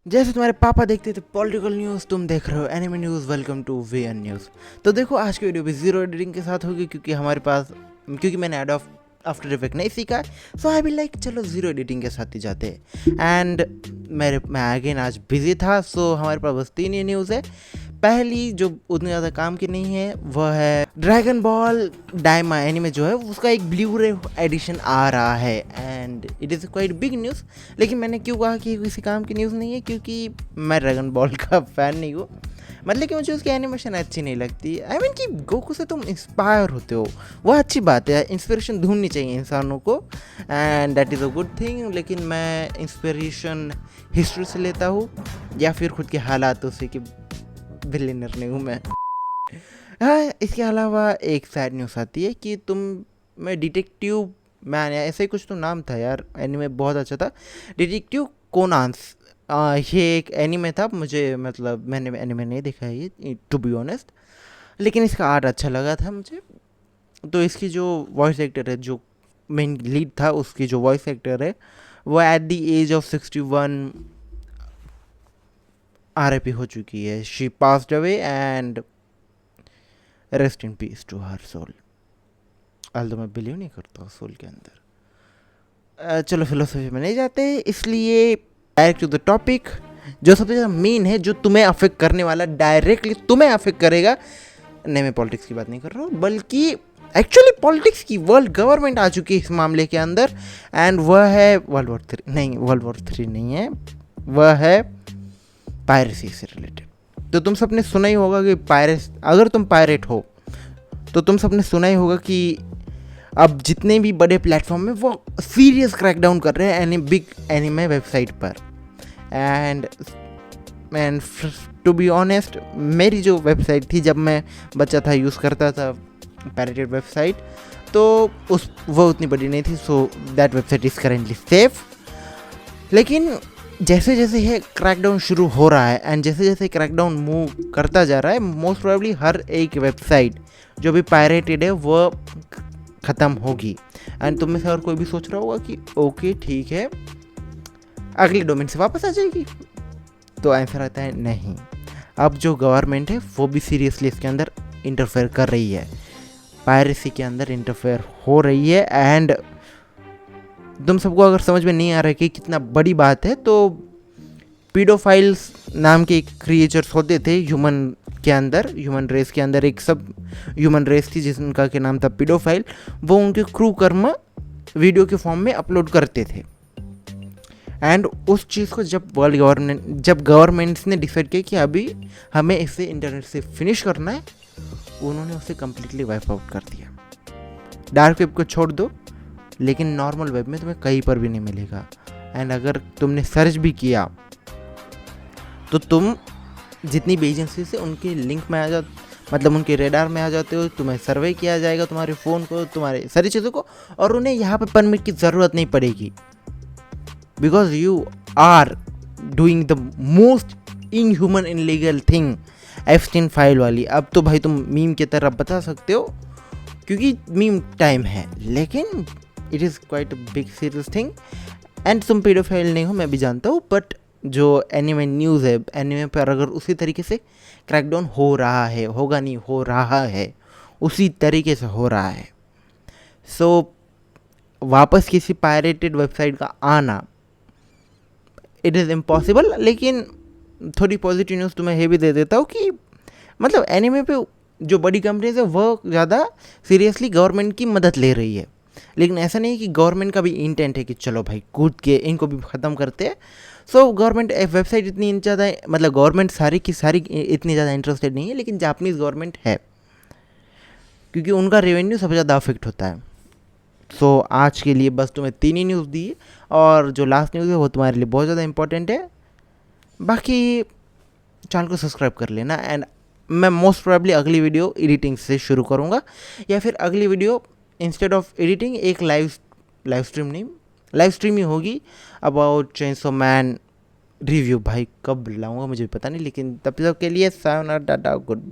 जैसे तुम्हारे पापा देखते थे पॉलिटिकल न्यूज़, तुम देख रहे हो anime news. Welcome to VN news. तो देखो आज की वीडियो भी जीरो एडिटिंग के साथ होगी क्योंकि मैंने एड ऑफ आफ्टर इफेक्ट नहीं सीखा है। सो आई विल लाइक चलो जीरो एडिटिंग के साथ ही जाते हैं। एंड मैं अगेन आज बिजी था, सो हमारे पास बस 3 ही न्यूज़ है। पहली जो उतनी ज़्यादा काम की नहीं है वह है ड्रैगन बॉल डायमा एनीमे जो है उसका एक ब्लू रे एडिशन आ रहा है and it is quite big news. लेकिन मैंने क्यों कहा कि किसी काम की न्यूज़ नहीं है, क्योंकि मैं ड्रैगन बॉल का फ़ैन नहीं हूँ। मतलब कि मुझे उसकी एनिमेशन अच्छी नहीं लगती। आई मीन कि गोकू से तुम इंस्पायर होते हो, वह अच्छी बात है। इंस्पिरेशन ढूंढनी चाहिए इंसानों को and that is a good thing. लेकिन मैं इंस्पिरेशन हिस्ट्री से लेता हूँ या फिर खुद के हालातों से कि बिलियनर नहीं हूँ मैं। हाँ, इसके अलावा एक सैड न्यूज़ आती है कि मैं डिटेक्टिव मैन या ऐसे ही कुछ तो नाम था यार, एनीमे बहुत अच्छा था, डिटेक्टिव कोनान्स। ये एक एनीमे था, मुझे मतलब मैंने एनीमे नहीं देखा है ये टू बी ऑनेस्ट, लेकिन इसका आर्ट अच्छा लगा था मुझे। तो इसकी जो वॉइस एक्टर है, जो मेन लीड था, उसकी जो वॉइस एक्टर है वो at the age of 61 RIP हो चुकी है। She passed away and rest in peace to her soul. तो मैं बिलीव नहीं करता सोल के अंदर। चलो फिलोसफी में नहीं जाते, इसलिए डायरेक्ट टू द टॉपिक। जो सबसे ज़्यादा मेन है, जो तुम्हें अफेक्ट करने वाला, डायरेक्टली तुम्हें अफेक्ट करेगा। नहीं, मैं पॉलिटिक्स की बात नहीं कर रहा हूँ, बल्कि एक्चुअली पॉलिटिक्स की वर्ल्ड गवर्नमेंट आ चुकी है इस मामले के अंदर एंड वह है वर्ल्ड वॉर 3 नहीं है, वह है पायरेसी से रिलेटेड। तो तुम सबने सुना ही होगा कि अगर तुम पायरेट हो तो तुम सबने सुना ही होगा कि अब जितने भी बड़े प्लेटफॉर्म में वो सीरियस क्रैकडाउन कर रहे हैं बिग एनिमे वेबसाइट पर। एंड टू बी ऑनेस्ट, मेरी जो वेबसाइट थी जब मैं बच्चा था, यूज़ करता था पैरेटेड वेबसाइट, तो वो उतनी बड़ी नहीं थी, so that website is currently safe. लेकिन जैसे जैसे ये क्रैकडाउन शुरू हो रहा है एंड जैसे जैसे क्रैकडाउन मूव करता जा रहा है, मोस्ट प्रोबेबली हर एक वेबसाइट जो भी पायरेटेड है वो ख़त्म होगी। एंड तुम में से और कोई भी सोच रहा होगा कि ओके ठीक है, अगले डोमेन से वापस आ जाएगी। तो आंसर आता है नहीं। अब जो गवर्नमेंट है वो भी सीरियसली इसके अंदर इंटरफेयर कर रही है, पायरेसी के अंदर इंटरफेयर हो रही है। एंड तुम सबको अगर समझ में नहीं आ रहा है कि कितना बड़ी बात है, तो पीडोफाइल्स नाम के क्रिएचर्स होते थे ह्यूमन रेस के अंदर, एक सब ह्यूमन रेस थी जिसका के नाम था पीडोफाइल। वो उनके क्रू कर्म वीडियो के फॉर्म में अपलोड करते थे एंड उस चीज़ को जब गवर्नमेंट्स ने डिसाइड किया कि अभी हमें इसे इंटरनेट से फिनिश करना है, उन्होंने उसे कम्प्लीटली वाइप आउट कर दिया। डार्क वेब को छोड़ दो, लेकिन नॉर्मल वेब में तुम्हें कहीं पर भी नहीं मिलेगा। एंड अगर तुमने सर्च भी किया तो तुम जितनी भी एजेंसी से उनके लिंक में मतलब उनके रेडार में आ जाते हो, तुम्हें सर्वे किया जाएगा, तुम्हारे फ़ोन को, तुम्हारे सारी चीज़ों को, और उन्हें यहाँ पे परमिट की ज़रूरत नहीं पड़ेगी, because you are doing the most inhuman illegal thing, Epstein file वाली। अब तो भाई तुम मीम की तरह बता सकते हो क्योंकि मीम टाइम है, लेकिन it is quite a big serious thing. And तुम पीडोफाइल नहीं हो, मैं भी जानता हूँ, बट जो एनिमे न्यूज़ है, एनिमे पर अगर उसी तरीके से क्रैकडाउन हो रहा है, होगा नहीं, हो रहा है, उसी तरीके से हो रहा है। सो वापस किसी पायरेटेड वेबसाइट का आना इट इज़ इम्पॉसिबल। लेकिन थोड़ी पॉजिटिव न्यूज़ तुम्हें ये भी दे देता हूँ कि मतलब एनिमे पे जो बड़ी कंपनीज है वो ज़्यादा सीरियसली गवर्नमेंट की मदद ले रही है। लेकिन ऐसा नहीं कि गवर्नमेंट का भी इंटेंट है कि चलो भाई कूद के इनको भी ख़त्म करते हैं। सो गवर्नमेंट वेबसाइट इतनी ज़्यादा, मतलब गवर्नमेंट सारी की सारी इतनी ज़्यादा इंटरेस्टेड नहीं है, लेकिन जापानीज़ गवर्नमेंट है क्योंकि उनका रेवेन्यू सबसे ज़्यादा अफेक्ट होता है। सो आज के लिए बस तुम्हें 3 ही न्यूज़ दी, और जो लास्ट न्यूज़ है वो तुम्हारे लिए बहुत ज़्यादा इंपॉर्टेंट है। बाकी चैनल को सब्सक्राइब कर लेना। एंड मैं मोस्ट प्रोबेबली अगली वीडियो एडिटिंग से शुरू करूँगा, या फिर अगली वीडियो इंस्टेड ऑफ एडिटिंग एक लाइव स्ट्रीम ही होगी अबाउट चेंसो मैन रिव्यू। भाई कब लाऊंगा मुझे पता नहीं, लेकिन तब तक के लिए सायोनारा, टाटा, गुड।